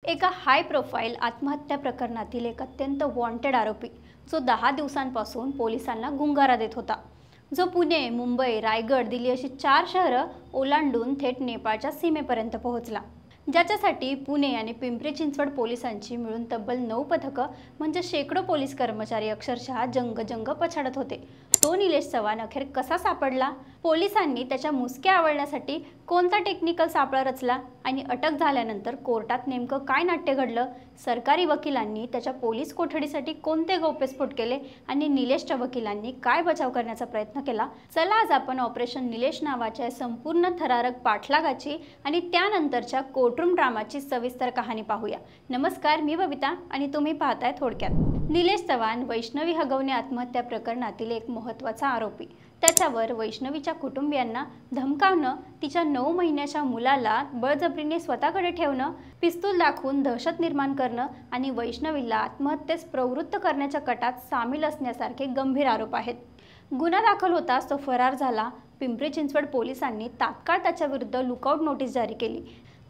एका high profile आत्महत्या प्रकरणातील एक अत्यंत वॉन्टेड आरोपी जो 10 दिवसांपासून पोलिसांना गुंगारा देत होता, जो पुणे, मुंबई, रायगड, दिल्ली अशी 4 शहरं ओलांडून थेट नेपाळच्या सीमेपर्यंत पोहोचला, ज्याच्यासाठी पुणे आणि पिंपरी चिंचवड पोलिसांची मिळून तब्बल 9 पथकं म्हणजे शेकडो पोलीस कर्मचारी अक्षरशः जंग पछाडत होते। तो निलेश चव्हाण अखेर कसा सापडला, पोलिसांनी त्याच्या मुसक्या आवळण्यासाठी कोणता टेक्निकल सापळा रचला आणि अटक झाल्यानंतर कोर्टात नेमकं काय नाट्य घडलं, सरकारी वकिलांनी त्याच्या पोलीस कोठडीसाठी कोणते गौप्यस्फोट केले आणि निलेशच्या वकिलांनी काय बचाव करण्याचा प्रयत्न केला, चला आज आपण ऑपरेशन निलेश नावाच्या संपूर्ण थरारक पाठलागाची आणि त्यानंतरच्या कोर्टरूम ड्रामाची सविस्तर कहाणी पाहूया। नमस्कार, मी बबिता आणि तुम्ही पाहताय थोडक्यात। निलेश चव्हाण वैष्णवी हगवणे आत्महत्या प्रकरणातील एक महत्त्वाचा आरोपी। त्याच्यावर वैष्णवीच्या कुटुंबियांना धमकावणं, तिच्या 9 महिन्याच्या मुलाला बळजबरीने स्वतःकडे ठेवणं, पिस्तूल दाखवून दहशत निर्माण करणं आणि वैष्णवीला आत्महत्येस प्रवृत्त करण्याच्या कटात सामील असण्यासारखे गंभीर आरोप आहेत। गुन्हा दाखल होताच तो फरार झाला। पिंपरी चिंचवड पोलिसांनी तात्काळ त्याच्याविरुद्ध लुकआउट नोटीस जारी केली।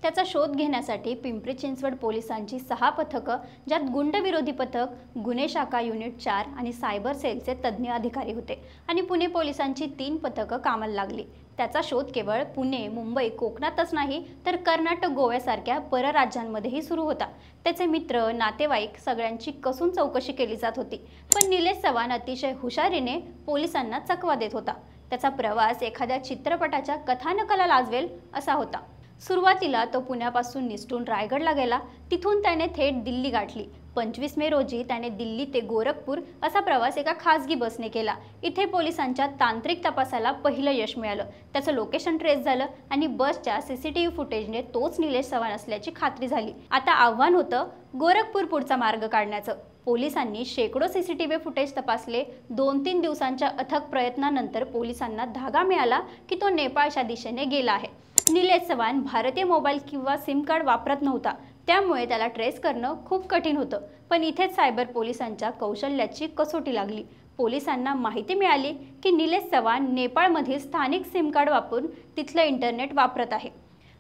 त्याचा शोध घेण्यासाठी पिंपरी चिंचवड पोलिसांची 6 पथकं, ज्यात गुंडविरोधी पथक, गुन्हे शाखा युनिट 4 आणि सायबर सेलचे तज्ज्ञ अधिकारी होते आणि पुणे पोलिसांची 3 पथकं कामाला लागली। त्याचा शोध केवळ पुणे, मुंबई, कोकणातच नाही तर कर्नाटक, गोव्यासारख्या परराज्यांमध्येही सुरू होता। त्याचे मित्र, नातेवाईक सगळ्यांची कसून चौकशी केली जात होती, पण निलेश चव्हाण अतिशय हुशारीने पोलिसांना चकवा देत होता। त्याचा प्रवास एखाद्या चित्रपटाच्या कथानकाला लाजवेल असा होता। सुरुवातीला तो पुण्यापासून निसटून रायगडला गेला, तिथून त्याने थेट दिल्ली गाठली। 25 मे रोजी त्याने दिल्ली ते गोरखपूर असा प्रवास एका खासगी बसने केला। इथे पोलिसांच्या तांत्रिक तपासाला पहिलं यश मिळालं, त्याचं लोकेशन ट्रेस झालं आणि बसच्या CCTV फुटेजने तोच निलेश चव्हाण असल्याची खात्री झाली। आता आव्हान होतं गोरखपूर पुढचा मार्ग काढण्याचं। पोलिसांनी शेकडो CCTV फुटेज तपासले। 2-3 दिवसांच्या अथक प्रयत्नानंतर पोलिसांना धागा मिळाला की तो नेपाळच्या दिशेने गेला आहे। निलेश चव्हाण भारतीय मोबाईल किंवा सिम कार्ड वापरत नव्हता, त्यामुळे त्याला ट्रेस करणं खूप कठीण होतं। पण इथेच सायबर पोलिसांच्या कौशल्याची कसोटी लागली। पोलिसांना माहिती मिळाली की निलेश चव्हाण नेपाळमधील स्थानिक सिम कार्ड वापरून तिथलं इंटरनेट वापरत आहे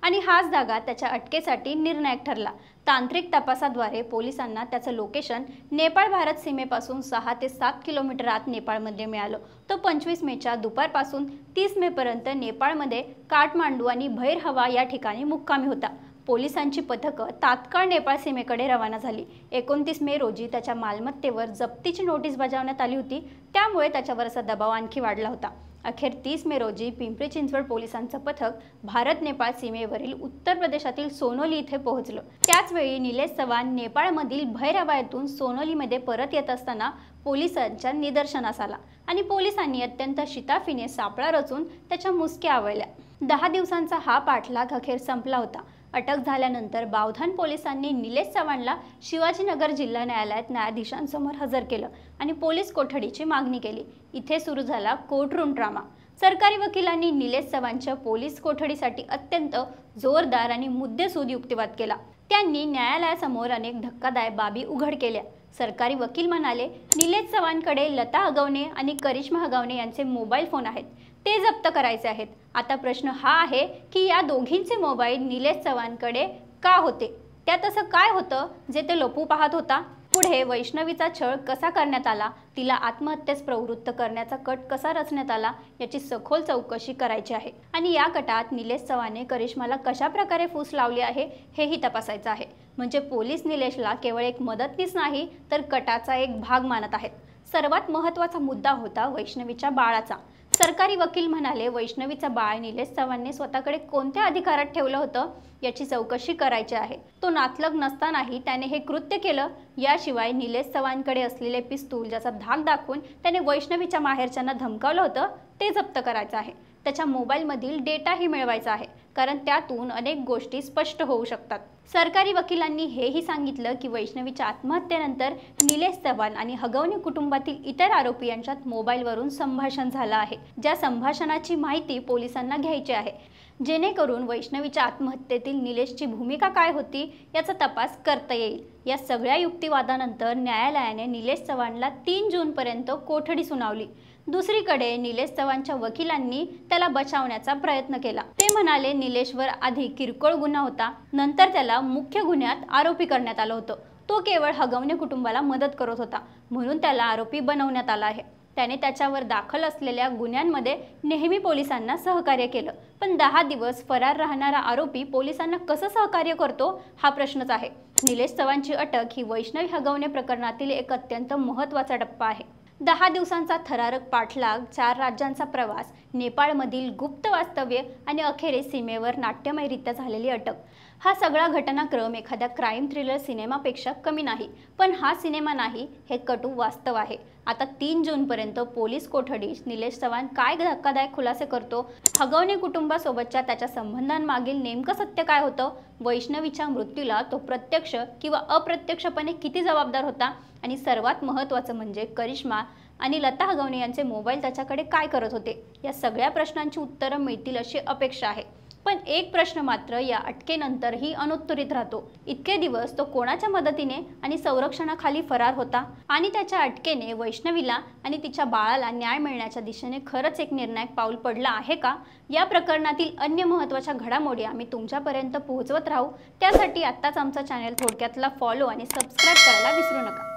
आणि हाच धागा त्याच्या अटकेसाठी निर्णायक ठरला। तांत्रिक तपासाद्वारे पोलिसांना त्याचं लोकेशन नेपाळ भारत सीमेपासून 6 ते 7 किलोमीटर आत नेपाळमध्ये मिळालं। तो 25 मेच्या दुपारपासून 30 मेपर्यंत नेपाळमध्ये काठमांडू आणि भैरहवा या ठिकाणी मुक्कामी होता। पोलिसांची पथकं तात्काळ नेपाळ सीमेकडे रवाना झाली। 29 मे रोजी त्याच्या मालमत्तेवर जप्तीची नोटीस बजावण्यात आली होती, त्यामुळे त्याच्यावरचा दबाव आणखी वाढला होता। अखेर 30 मे रोजी पिंपरी चिंचवड पोलिसांचं पथक भारत नेपाळ सीमेवरील उत्तर प्रदेशातील सोनोली इथे पोहोचलं। त्याचवेळी निलेश चव्हाण नेपाळमधील भैरवा येथून सोनोलीमध्ये परत येत असताना पोलिसांच्या निदर्शनास आला आणि पोलिसांनी अत्यंत शिताफीने सापळा रचून त्याच्या मुसक्या आवळल्या। 10 दिवसांचा हा पाठलाग अखेर संपला होता। अटक झाल्यानंतर बावधान पोलिसांनी निलेश चव्हाणला शिवाजीनगर जिल्हा न्यायालयात न्यायाधीशांसमोर हजर केलं आणि पोलीस कोठडीची मागणी केली। इथे सुरू झाला कोर्टरूम ड्रामा। सरकारी वकिलांनी निलेश चव्हाणच्या पोलीस कोठडीसाठी अत्यंत जोरदार आणि मुद्देसूद युक्तिवाद केला। त्यांनी न्यायालयासमोर अनेक धक्कादायक बाबी उघड केल्या। सरकारी वकील म्हणाले, निलेश चव्हाणकडे लता हगवणे आणि करिश्मा हगवणे यांचे मोबाईल फोन आहेत, ते जप्त करायचे आहेत। आता प्रश्न हा आहे की या दोघींचे मोबाईल निलेश चव्हाणकडे का होते, त्यात असं काय होतं जे ते लपवू पाहत होता। पुढे वैष्णवीचा छळ कसा करण्यात आला, तिला आत्महत्येस प्रवृत्त करण्याचा कट कसा रचण्यात आला याची सखोल चौकशी करायची आहे आणि या कटात निलेश चव्हाणने करिश्माला कशा प्रकारे फूस लावली आहे हेही तपासायचं आहे। म्हणजे पोलीस निलेशला केवळ एक मदतनीस नाही तर कटाचा एक भाग मानत आहेत। सर्वात महत्त्वाचा मुद्दा होता वैष्णवीच्या बाळाचा। सरकारी वकील म्हणाले, वैष्णवीचा बाळ निलेश चव्हाणने स्वतःकडे कोणत्या अधिकारात ठेवलं होतं याची चौकशी करायची आहे। तो नातलग नसतानाही त्याने हे कृत्य केलं। याशिवाय निलेश चव्हाणकडे असलेले पिस्तूल ज्याचा धाक दाखवून त्याने वैष्णवीच्या माहेरच्यांना धमकावलं होतं ते जप्त करायचं आहे। त्याच्या मोबाईलमधील डेटाही मिळवायचा आहे, कारण त्यातून अनेक गोष्टी स्पष्ट होऊ शकतात। सरकारी वकिलांनी हेही सांगितलं की वैष्णवीच्या आत्महत्येनंतर निलेश चव्हाण आणि हगवणे कुटुंबातील इतर आरोपी यांच्यात मोबाईलवरून संभाषण झालं आहे, ज्या संभाषणाची माहिती पोलिसांना घ्यायची आहे, जेणेकरून वैष्णवीच्या आत्महत्येतील निलेशची भूमिका काय होती याचा तपास करता येईल। या सगळ्या युक्तिवादानंतर न्यायालयाने निलेश चव्हाणला 3 जूनपर्यंत कोठडी सुनावली। दुसरीकडे निलेश चव्हाणच्या वकिलांनी त्याला बचावण्याचा प्रयत्न केला। ते म्हणाले निलेशवर आधी किरकोळ गुन्हा होता, नंतर त्याला मुख्य गुन्ह्यात आरोपी करण्यात आलं होतं। तो केवळ हगवणे कुटुंबाला मदत करत होता म्हणून त्याला आरोपी बनवण्यात आला आहे। त्याने त्याच्यावर दाखल असलेल्या गुन्ह्यांमध्ये नेहमी पोलिसांना सहकार्य केलं, पण 10 दिवस फरार राहणारा आरोपी पोलिसांना कसं सहकार्य करतो हा प्रश्नच आहे। निलेश चव्हाणची अटक ही वैष्णवी हगवणे प्रकरणातील एक अत्यंत महत्त्वाचा टप्पा आहे। 10 दिवसांचा थरारक पाठलाग, 4 राज्यांचा प्रवास, नेपाळमधील गुप्त वास्तव्य आणि अखेरीस सीमेवर नाट्यमयरित्या झालेली अटक, हा सगळा घटनाक्रम एखाद्या क्राईम थ्रिलर सिनेमापेक्षा कमी नाही। पण हा सिनेमा नाही, हे कटू वास्तव आहे। आता 3 जूनपर्यंत पोलीस कोठडीत निलेश चव्हाण काय धक्कादायक खुलासे करतो, हगवणे कुटुंबासोबतच्या त्याच्या संबंधांमागील नेमकं सत्य काय होतं, वैष्णवीच्या मृत्यूला तो प्रत्यक्ष किंवा अप्रत्यक्षपणे किती जबाबदार होता, आणि सर्वात महत्त्वाचं म्हणजे करिश्मा आणि लता हगवणे यांचे मोबाईल त्याच्याकडे काय करत होते, या सगळ्या प्रश्नांची उत्तरं मिळतील अशी अपेक्षा आहे। पण एक प्रश्न मात्र या अटकेनंतरही अनुत्तरित राहतो, इतके दिवस तो कोणाच्या मदतीने आणि संरक्षणाखाली फरार होता, आणि त्याच्या अटकेने वैष्णवीला आणि तिच्या बाळाला न्याय मिळण्याच्या दिशेने खरंच एक निर्णायक पाऊल पडला आहे का? या प्रकरणातील अन्य महत्त्वाच्या घडामोडी आम्ही तुमच्यापर्यंत पोहोचवत राहू। त्यासाठी आत्ताच आमचा चॅनल थोडक्यातला फॉलो आणि सबस्क्राईब करायला विसरू नका।